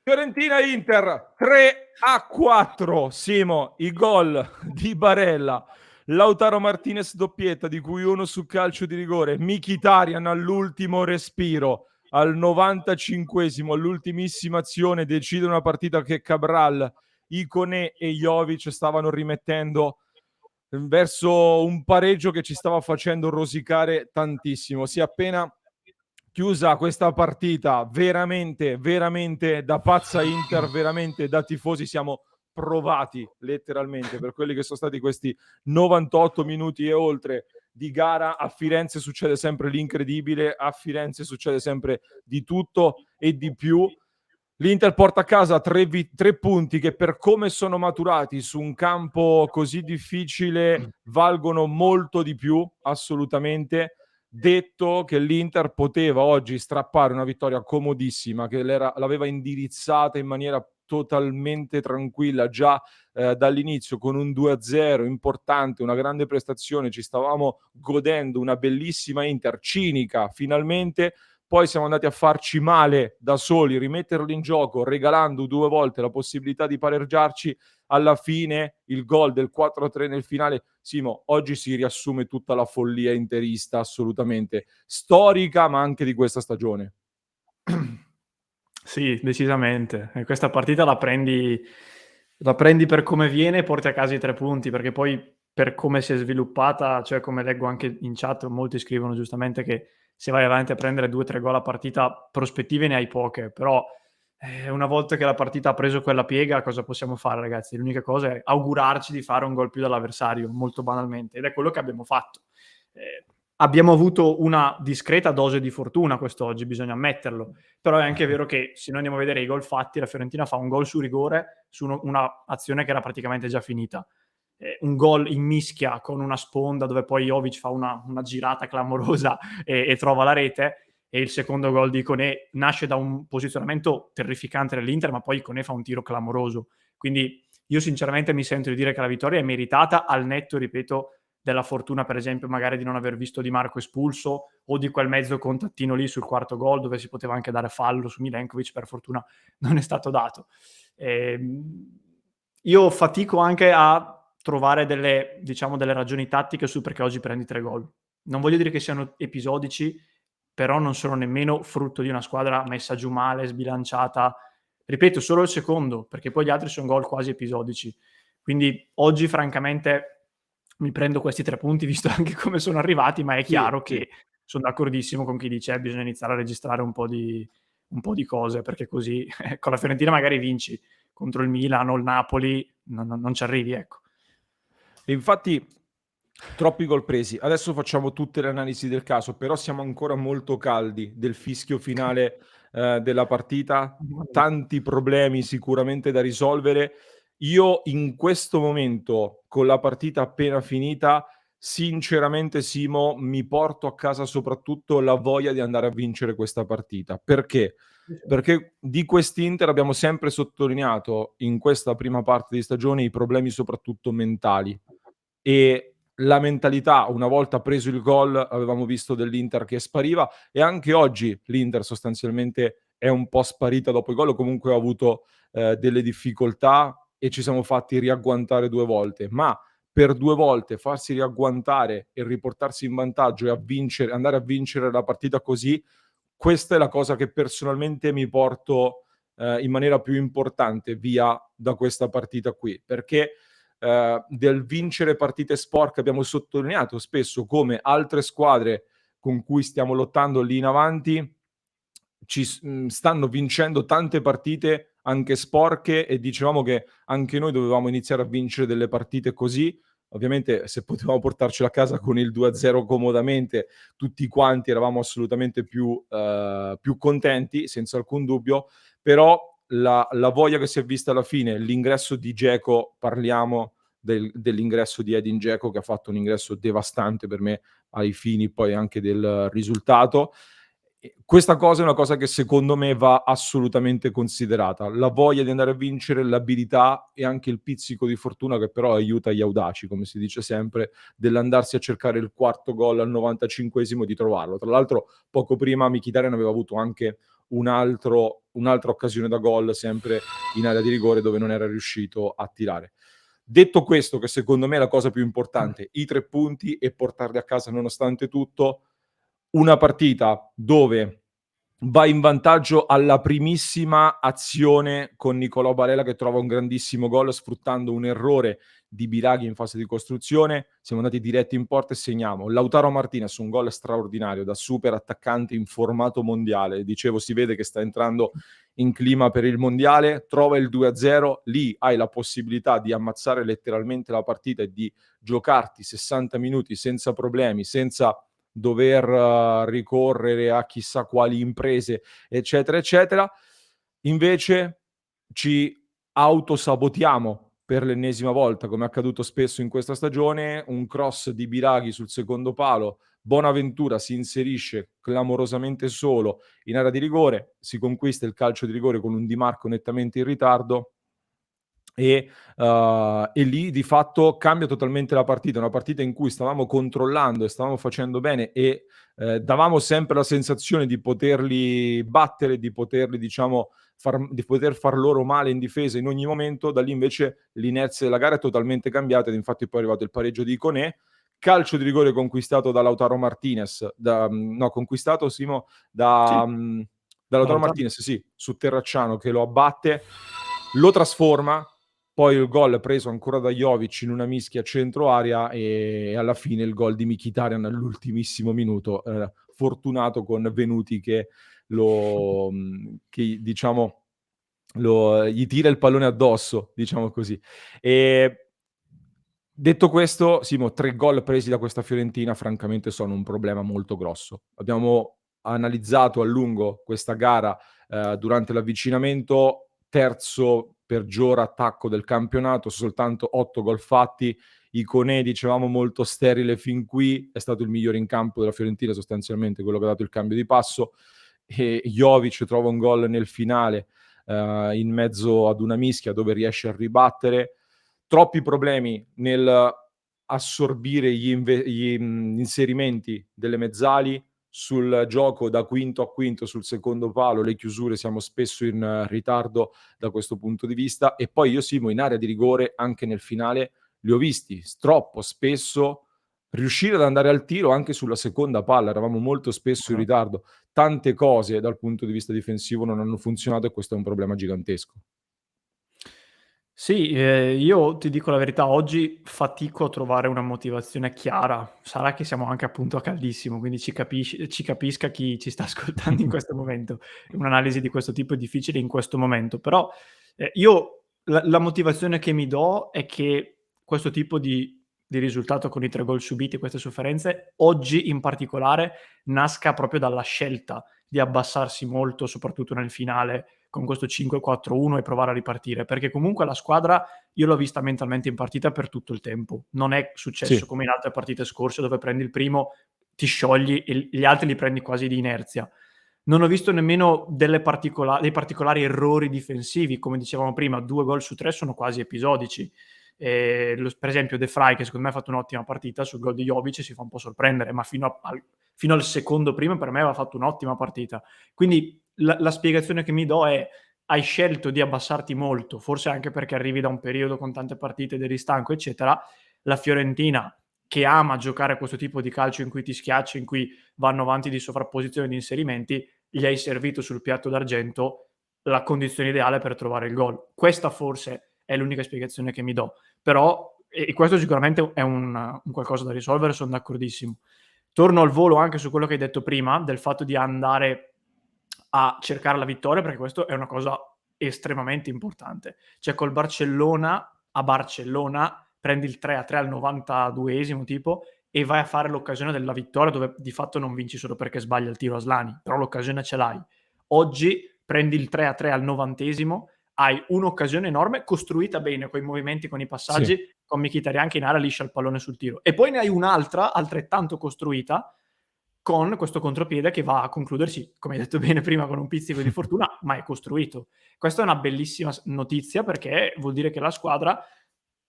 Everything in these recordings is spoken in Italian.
Fiorentina-Inter 3-4. Simo, i gol di Barella, Lautaro Martinez doppietta, di cui uno su calcio di rigore, Mkhitaryan all'ultimo respiro, al 95esimo, all'ultimissima azione, decide una partita che Cabral, Ikoné e Jovic stavano rimettendo verso un pareggio che ci stava facendo rosicare tantissimo. Si è appena chiusa questa partita veramente, veramente da pazza Inter, veramente da tifosi siamo provati letteralmente per quelli che sono stati questi 98 minuti e oltre di gara. A Firenze succede sempre l'incredibile, a Firenze succede sempre di tutto e di più. L'Inter porta a casa 3 punti che, per come sono maturati su un campo così difficile, valgono molto di più, assolutamente. Detto che l'Inter poteva oggi strappare una vittoria comodissima, che l'aveva indirizzata in maniera totalmente tranquilla già dall'inizio, con un 2-0 importante, una grande prestazione, ci stavamo godendo una bellissima Inter cinica finalmente. Poi siamo andati a farci male da soli, rimetterlo in gioco, regalando 2 volte la possibilità di pareggiarci. Alla fine il gol del 4-3 nel finale. Simo, oggi si riassume tutta la follia interista, assolutamente storica, ma anche di questa stagione. Sì, decisamente. E questa partita la prendi per come viene e porti a casa i 3 punti, perché poi per come si è sviluppata, cioè come leggo anche in chat, molti scrivono giustamente che se vai avanti a prendere 2-3 gol a partita, prospettive ne hai poche, però una volta che la partita ha preso quella piega, cosa possiamo fare, ragazzi? L'unica cosa è augurarci di fare un gol più dall'avversario, molto banalmente, ed è quello che abbiamo fatto. Abbiamo avuto una discreta dose di fortuna quest'oggi, bisogna ammetterlo, però è anche vero che se noi andiamo a vedere i gol fatti, la Fiorentina fa un gol su rigore su una azione che era praticamente già finita. Un gol in mischia con una sponda dove poi Jovic fa una girata clamorosa e trova la rete, e il secondo gol di Koné nasce da un posizionamento terrificante dell'Inter, ma poi Koné fa un tiro clamoroso. Quindi io sinceramente mi sento di dire che la vittoria è meritata, al netto, ripeto, della fortuna, per esempio, magari di non aver visto Di Marco espulso, o di quel mezzo contattino lì sul quarto gol dove si poteva anche dare fallo su Milenkovic, per fortuna non è stato dato. Io fatico anche a trovare delle ragioni tattiche su perché oggi prendi 3 gol. Non voglio dire che siano episodici, però non sono nemmeno frutto di una squadra messa giù male, sbilanciata. Ripeto, solo il secondo, perché poi gli altri sono gol quasi episodici. Quindi oggi francamente mi prendo questi 3 punti, visto anche come sono arrivati, ma è Sì, chiaro sì. che son d'accordissimo con chi dice: bisogna iniziare a registrare un po' di cose, perché così con la Fiorentina magari vinci, contro il Milan o il Napoli non ci arrivi, ecco. E infatti troppi gol presi. Adesso facciamo tutte le analisi del caso, però siamo ancora molto caldi del fischio finale della partita, tanti problemi sicuramente da risolvere. Io in questo momento, con la partita appena finita, sinceramente Simo, mi porto a casa soprattutto la voglia di andare a vincere questa partita. Perché? Perché di quest'Inter abbiamo sempre sottolineato in questa prima parte di stagione i problemi soprattutto mentali, e la mentalità, una volta preso il gol, avevamo visto dell'Inter che spariva, e anche oggi l'Inter sostanzialmente è un po' sparita dopo il gol, o comunque ha avuto delle difficoltà e ci siamo fatti riagguantare 2 volte, ma per 2 volte farsi riagguantare e riportarsi in vantaggio e andare a vincere la partita così, questa è la cosa che personalmente mi porto in maniera più importante via da questa partita qui, perché del vincere partite sporche abbiamo sottolineato spesso come altre squadre con cui stiamo lottando lì in avanti stanno vincendo tante partite anche sporche, e dicevamo che anche noi dovevamo iniziare a vincere delle partite così. Ovviamente se potevamo portarcela a casa con il 2-0 comodamente, tutti quanti eravamo assolutamente più contenti, senza alcun dubbio, però la voglia che si è vista alla fine, l'ingresso di Dzeko, parliamo dell'ingresso di Edin Dzeko, che ha fatto un ingresso devastante per me ai fini poi anche del risultato. Questa cosa è una cosa che secondo me va assolutamente considerata. La voglia di andare a vincere, l'abilità e anche il pizzico di fortuna che però aiuta gli audaci, come si dice sempre, dell'andarsi a cercare il quarto gol al 95esimo e di trovarlo. Tra l'altro poco prima Mkhitaryan aveva avuto anche un altro un'altra occasione da gol sempre in area di rigore dove non era riuscito a tirare. Detto questo, che secondo me è la cosa più importante, i 3 punti e portarli a casa nonostante tutto, una partita dove vai in vantaggio alla primissima azione con Nicolò Barella che trova un grandissimo gol sfruttando un errore di Biraghi in fase di costruzione. Siamo andati diretti in porta e segniamo. Lautaro Martinez, un gol straordinario da super attaccante in formato mondiale. Dicevo, si vede che sta entrando in clima per il mondiale. Trova il 2-0. Lì hai la possibilità di ammazzare letteralmente la partita e di giocarti 60 minuti senza problemi, senza dover ricorrere a chissà quali imprese, eccetera, eccetera. Invece ci autosabotiamo per l'ennesima volta, come è accaduto spesso in questa stagione. Un cross di Biraghi sul secondo palo, Bonaventura si inserisce clamorosamente solo in area di rigore, si conquista il calcio di rigore con un Di Marco nettamente in ritardo e lì di fatto cambia totalmente la partita, una partita in cui stavamo controllando e stavamo facendo bene e davamo sempre la sensazione di poterli battere, di poterli diciamo di poter far loro male in difesa in ogni momento. Da lì invece l'inerzia della gara è totalmente cambiata ed infatti poi è arrivato il pareggio di Koné, calcio di rigore conquistato da Lautaro Martinez, conquistato Simo Sì, da da Lautaro Lautaro. Martinez, sì, su Terracciano che lo abbatte, lo trasforma. Poi il gol preso ancora da Jovic in una mischia centro area e alla fine il gol di Mkhitaryan all'ultimissimo minuto, fortunato con Venuti che che diciamo gli tira il pallone addosso, diciamo così. E detto questo, Simo, 3 gol presi da questa Fiorentina francamente sono un problema molto grosso. Abbiamo analizzato a lungo questa gara, durante l'avvicinamento, terzo peggior attacco del campionato, soltanto 8 gol fatti. Iconé, dicevamo, molto sterile fin qui, è stato il migliore in campo della Fiorentina, sostanzialmente quello che ha dato il cambio di passo. E Jovic trova un gol nel finale, in mezzo ad una mischia dove riesce a ribattere. Troppi problemi nel assorbire gli inserimenti delle mezzali sul gioco da quinto a quinto sul secondo palo, le chiusure siamo spesso in ritardo da questo punto di vista. E poi io, Simo, in area di rigore anche nel finale li ho visti troppo spesso riuscire ad andare al tiro anche sulla seconda palla, eravamo molto spesso in ritardo. Tante cose dal punto di vista difensivo non hanno funzionato e questo è un problema gigantesco. Sì, io ti dico la verità, oggi fatico a trovare una motivazione chiara. Sarà che siamo anche appunto a caldissimo, quindi ci capisca chi ci sta ascoltando in questo momento. Un'analisi di questo tipo è difficile in questo momento, però, io la motivazione che mi do è che questo tipo di risultato con i 3 gol subiti, queste sofferenze, oggi in particolare nasca proprio dalla scelta di abbassarsi molto, soprattutto nel finale, con questo 5-4-1 e provare a ripartire, perché comunque la squadra io l'ho vista mentalmente in partita per tutto il tempo. Non è successo Sì, come in altre partite scorse dove prendi il primo, ti sciogli e gli altri li prendi quasi di inerzia. Non ho visto nemmeno dei particolari errori difensivi, come dicevamo prima, 2 gol su 3 sono quasi episodici. Per esempio De Vrij, che secondo me ha fatto un'ottima partita, sul gol di Jovic si fa un po' sorprendere, ma fino al secondo primo per me aveva fatto un'ottima partita. Quindi la spiegazione che mi do è: hai scelto di abbassarti molto, forse anche perché arrivi da un periodo con tante partite ed eri stanco, eccetera. La Fiorentina, che ama giocare a questo tipo di calcio in cui ti schiacci, in cui vanno avanti di sovrapposizione di inserimenti, gli hai servito sul piatto d'argento la condizione ideale per trovare il gol. Questa forse è l'unica spiegazione che mi do, però e questo sicuramente è un qualcosa da risolvere, son d'accordissimo. Torno al volo anche su quello che hai detto prima, del fatto di andare a cercare la vittoria, perché questo è una cosa estremamente importante. Cioè col Barcellona a Barcellona prendi il 3-3 al 92esimo tipo e vai a fare l'occasione della vittoria dove di fatto non vinci solo perché sbaglia il tiro Aslani, però l'occasione ce l'hai. Oggi prendi il 3-3 al 90esimo, hai un'occasione enorme costruita bene coi movimenti, con i sì. passaggi, con Mkhitaryan che in area liscia il pallone sul tiro. E poi ne hai un'altra altrettanto costruita con questo contropiede che va a concludersi, come hai detto bene prima, con un pizzico di fortuna, ma è costruito. Questa è una bellissima notizia perché vuol dire che la squadra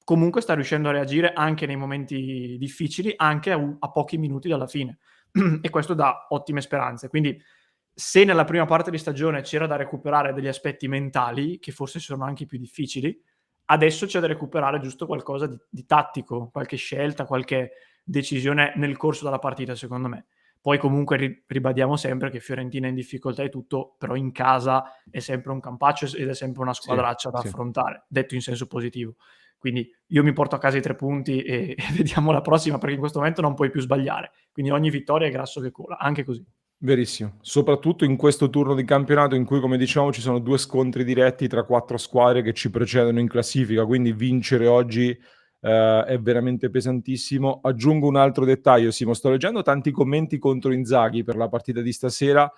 comunque sta riuscendo a reagire anche nei momenti difficili, anche a pochi minuti dalla fine. E questo dà ottime speranze. Quindi se nella prima parte di stagione c'era da recuperare degli aspetti mentali, che forse sono anche i più difficili, adesso c'è da recuperare giusto qualcosa di tattico, qualche scelta, qualche decisione nel corso della partita, secondo me. Poi comunque ribadiamo sempre che Fiorentina è in difficoltà e tutto, però in casa è sempre un campaccio ed è sempre una Sì, squadraccia da sì. affrontare, detto in senso positivo. Quindi io mi porto a casa i 3 punti e vediamo la prossima, perché in questo momento non puoi più sbagliare. Quindi ogni vittoria è grasso che cola, anche così. Verissimo, soprattutto in questo turno di campionato in cui, come diciamo, ci sono 2 scontri diretti tra 4 squadre che ci precedono in classifica, quindi vincere oggi, è veramente pesantissimo. Aggiungo un altro dettaglio, Simo, sto leggendo tanti commenti contro Inzaghi per la partita di stasera.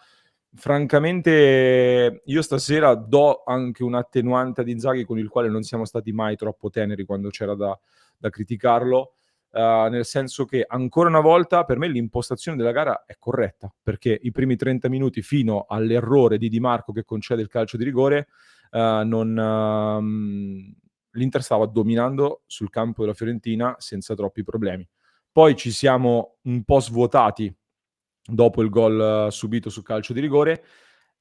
Francamente io stasera do anche un'attenuante ad Inzaghi con il quale non siamo stati mai troppo teneri quando c'era da criticarlo. Nel senso che ancora una volta per me l'impostazione della gara è corretta, perché i primi 30 minuti fino all'errore di Di Marco che concede il calcio di rigore, l'Inter stava dominando sul campo della Fiorentina senza troppi problemi. Poi ci siamo un po' svuotati dopo il gol subito sul calcio di rigore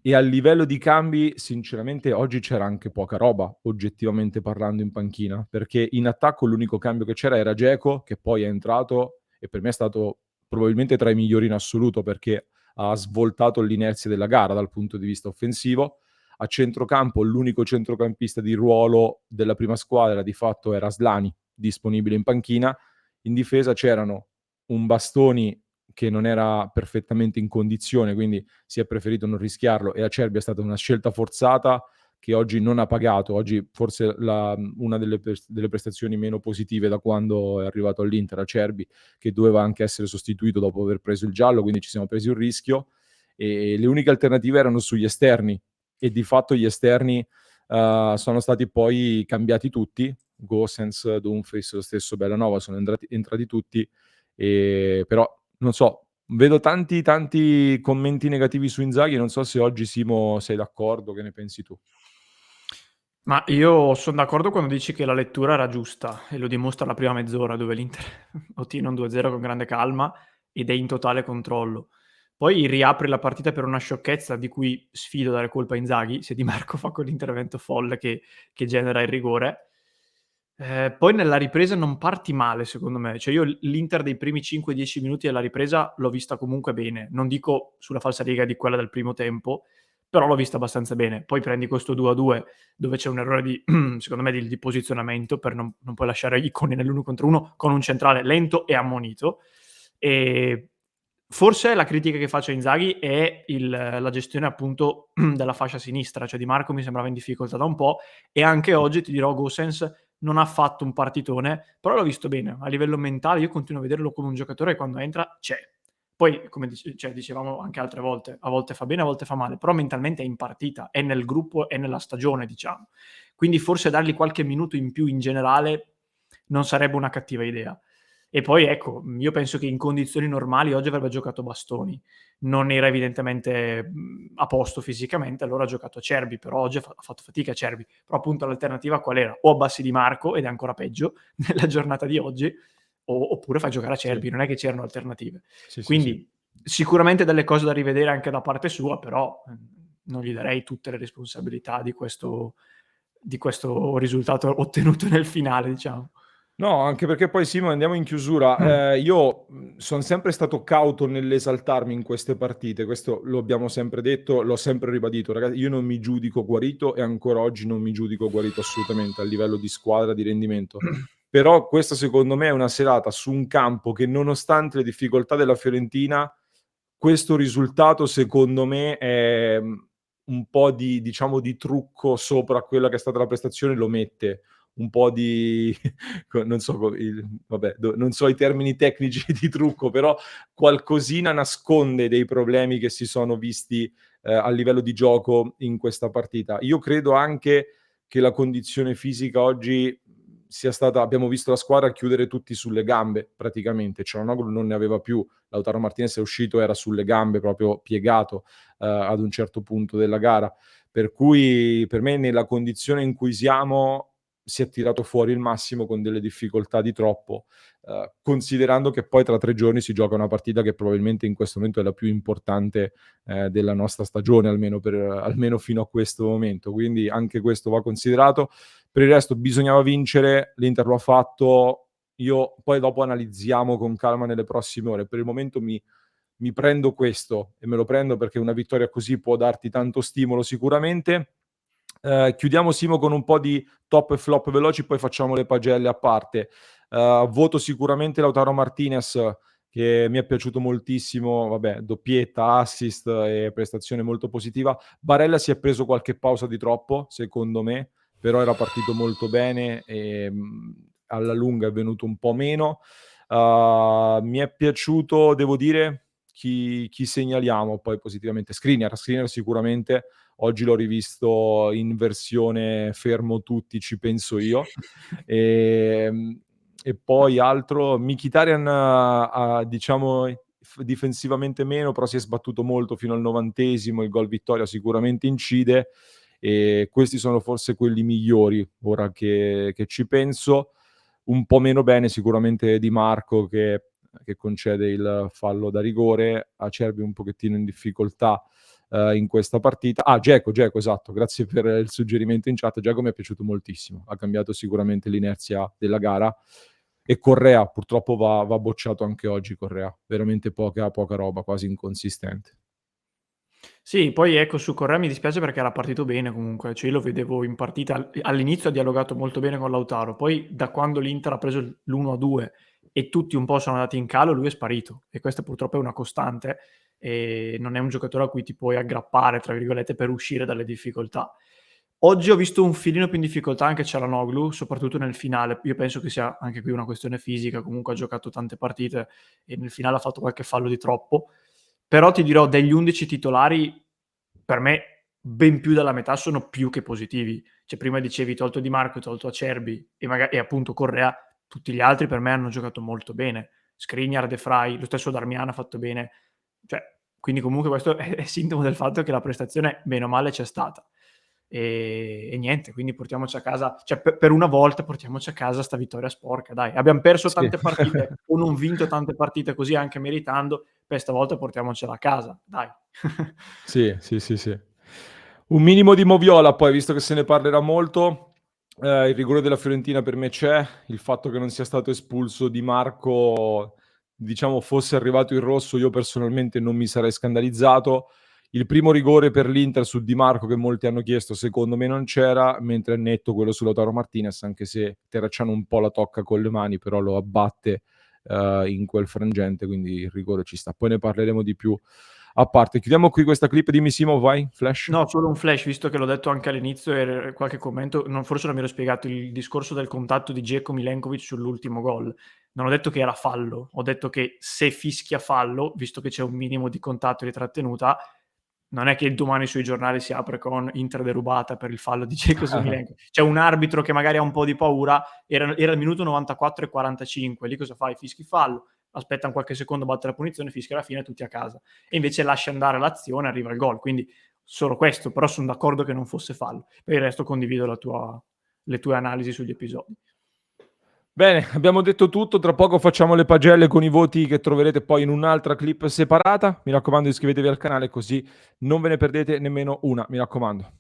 e a livello di cambi sinceramente oggi c'era anche poca roba, oggettivamente parlando in panchina, perché in attacco l'unico cambio che c'era era Dzeko, che poi è entrato e per me è stato probabilmente tra i migliori in assoluto perché ha svoltato l'inerzia della gara dal punto di vista offensivo. A centrocampo l'unico centrocampista di ruolo della prima squadra di fatto era Aslani, disponibile in panchina. In difesa c'erano un Bastoni che non era perfettamente in condizione, quindi si è preferito non rischiarlo e Acerbi è stata una scelta forzata che oggi non ha pagato. Oggi forse una delle prestazioni meno positive da quando è arrivato all'Inter Acerbi, che doveva anche essere sostituito dopo aver preso il giallo, quindi ci siamo presi un rischio e le uniche alternative erano sugli esterni e di fatto gli esterni sono stati poi cambiati tutti. Gosens, Dumfries, lo stesso Bellanova sono entrati tutti, però non so, vedo tanti commenti negativi su Inzaghi, non so se oggi Simo sei d'accordo, che ne pensi tu? Ma io son d'accordo quando dici che la lettura era giusta e lo dimostra la prima mezz'ora dove l'Inter ottiene un 2-0 con grande calma ed è in totale controllo. Poi riapri la partita per una sciocchezza di cui sfido a dare colpa a Inzaghi, se Di Marco fa quell'intervento folle che genera il rigore. Poi nella ripresa non parti male secondo me, cioè io l'Inter dei primi 5, 10 minuti della ripresa l'ho vista comunque bene, non dico sulla falsariga di quella del primo tempo, però l'ho vista abbastanza bene. Poi prendi questo 2-2 dove c'è un errore di secondo me di posizionamento per non puoi lasciare Icone nell'1 contro 1 con un centrale lento e ammonito. Forse la critica che faccio a Inzaghi è la gestione appunto della fascia sinistra, cioè Di Marco mi sembrava in difficoltà da un po' e anche oggi ti dirò Gosens non ha fatto un partitone, però l'ho visto bene. A livello mentale io continuo a vederlo come un giocatore che quando entra c'è. Poi, come dicevamo anche altre volte, a volte fa bene, a volte fa male, però mentalmente è in partita, è nel gruppo, è nella stagione, diciamo. Quindi forse dargli qualche minuto in più in generale non sarebbe una cattiva idea. E poi ecco, io penso che in condizioni normali oggi avrebbe giocato Bastoni. Non era evidentemente a posto fisicamente, allora ha giocato Acerbi, però oggi ha fatto fatica Acerbi. Però appunto l'alternativa qual era? O abbassi Di Marco, ed è ancora peggio nella giornata di oggi, oppure fai giocare Sì, Acerbi, non è che c'erano alternative. sì, sì, sì. Quindi sicuramente delle cose da rivedere anche da parte sua, però non gli darei tutte le responsabilità di questo risultato ottenuto nel finale, diciamo. No, anche perché poi Simo andiamo in chiusura. Io son sempre stato cauto nell'esaltarmi in queste partite, questo lo abbiamo sempre detto, l'ho sempre ribadito. Ragazzi, io non mi giudico guarito e ancora oggi non mi giudico guarito assolutamente a livello di squadra, di rendimento. Però questa secondo me è una serata su un campo che nonostante le difficoltà della Fiorentina, questo risultato secondo me è, un po' di diciamo di trucco sopra quella che è stata la prestazione lo mette. Un po' di non so vabbè, non so i termini tecnici di trucco, però qualcosina nasconde dei problemi che si sono visti, a livello di gioco in questa partita. Io credo anche che la condizione fisica oggi sia stata abbiamo visto la squadra chiudere tutti sulle gambe praticamente. Cialanoglu non ne aveva più, Lautaro Martinez è uscito, era sulle gambe, proprio piegato, ad un certo punto della gara. Per cui per me nella condizione in cui siamo si è tirato fuori il massimo con delle difficoltà di troppo, considerando che poi tra 3 giorni si gioca una partita che probabilmente in questo momento è la più importante, della nostra stagione, almeno fino a questo momento, quindi anche questo va considerato. Per il resto bisognava vincere, l'Inter lo ha fatto, io poi dopo analizziamo con calma nelle prossime ore. Per il momento mi prendo questo e me lo prendo perché una vittoria così può darti tanto stimolo sicuramente. Chiudiamo Simo con un po' di top e flop veloci, poi facciamo le pagelle a parte. Voto sicuramente Lautaro Martinez, che mi è piaciuto moltissimo, vabbè, doppietta, assist e prestazione molto positiva. Barella si è preso qualche pausa di troppo, secondo me, però era partito molto bene e alla lunga è venuto un po' meno. Mi è piaciuto, devo dire, chi segnaliamo poi positivamente? Skriniar sicuramente. Oggi l'ho rivisto in versione fermo tutti, ci penso io. E poi altro, Mkhitaryan ha diciamo difensivamente meno, però si è sbattuto molto fino al 90°, il gol vittoria sicuramente incide e questi sono forse quelli migliori ora che ci penso. Un po' meno bene sicuramente Di Marco che concede il fallo da rigore, Acerbi un pochettino in difficoltà in questa partita. Dzeko, esatto, grazie per il suggerimento in chat. Dzeko mi è piaciuto moltissimo, ha cambiato sicuramente l'inerzia della gara. E Correa purtroppo va bocciato anche oggi. Correa, veramente poca roba, quasi inconsistente. Sì, poi ecco su Correa mi dispiace perché era partito bene comunque, cioè io lo vedevo in partita all'inizio ha dialogato molto bene con Lautaro, poi da quando l'Inter ha preso l'1-2 e tutti un po' sono andati in calo, lui è sparito e questa purtroppo è una costante e non è un giocatore a cui ti puoi "aggrappare" tra virgolette per uscire dalle difficoltà. Oggi ho visto un filino più in difficoltà anche Çalhanoğlu, soprattutto nel finale. Io penso che sia anche qui una questione fisica, comunque ha giocato tante partite e nel finale ha fatto qualche fallo di troppo. Però ti dirò, degli 11 titolari, per me ben più della metà sono più che positivi. Cioè prima dicevi tolto Di Marco, tolto Acerbi e appunto Correa, tutti gli altri per me hanno giocato molto bene. Skriniar, De Vrij, lo stesso Darmian ha fatto bene. Cioè, quindi comunque questo è sintomo del fatto che la prestazione bene o male c'è stata. E niente, quindi portiamoci a casa, cioè per una volta portiamoci a casa sta vittoria sporca, dai. Abbiam perso Sì. tante partite o non vinto tante partite così anche meritando, per stavolta portiamocela a casa, dai. Sì, sì, sì, sì. Un minimo di moviola poi, visto che se ne parlerà molto, il rigore della Fiorentina per me c'è, il fatto che non sia stato espulso Di Marco, diciamo fosse arrivato il rosso, io personalmente non mi sarei scandalizzato. Il primo rigore per l'Inter su Di Marco che molti hanno chiesto, secondo me non c'era, mentre è netto quello su Lautaro Martinez, anche se Terracciano un po' la tocca con le mani, però lo abbatte in quel frangente, quindi il rigore ci sta. Poi ne parleremo di più a parte. Chiudiamo qui questa clip, dimmi Simo, vai, flash. No, solo un flash, visto che l'ho detto anche all'inizio e qualche commento, forse non mi ero spiegato il discorso del contatto di Dzeko Milenkovic sull'ultimo gol. Non ho detto che era fallo, ho detto che se fischia fallo, visto che c'è un minimo di contatto e di trattenuta, non è che domani sui giornali si apre con Inter derubata per il fallo di Dzeko su Milenkovic. C'è un arbitro che magari ha un po' di paura, era il minuto 94 e 45, lì cosa fai? Fischi fallo, aspettano qualche secondo, batte la punizione, fischia alla fine, tutti a casa. E invece lascia andare l'azione, arriva il gol, quindi solo questo, però sono d'accordo che non fosse fallo. Per il resto condivido le tue analisi sugli episodi. Bene, abbiamo detto tutto, tra poco facciamo le pagelle con i voti che troverete poi in un'altra clip separata. Mi raccomando iscrivetevi al canale così non ve ne perdete nemmeno una, mi raccomando.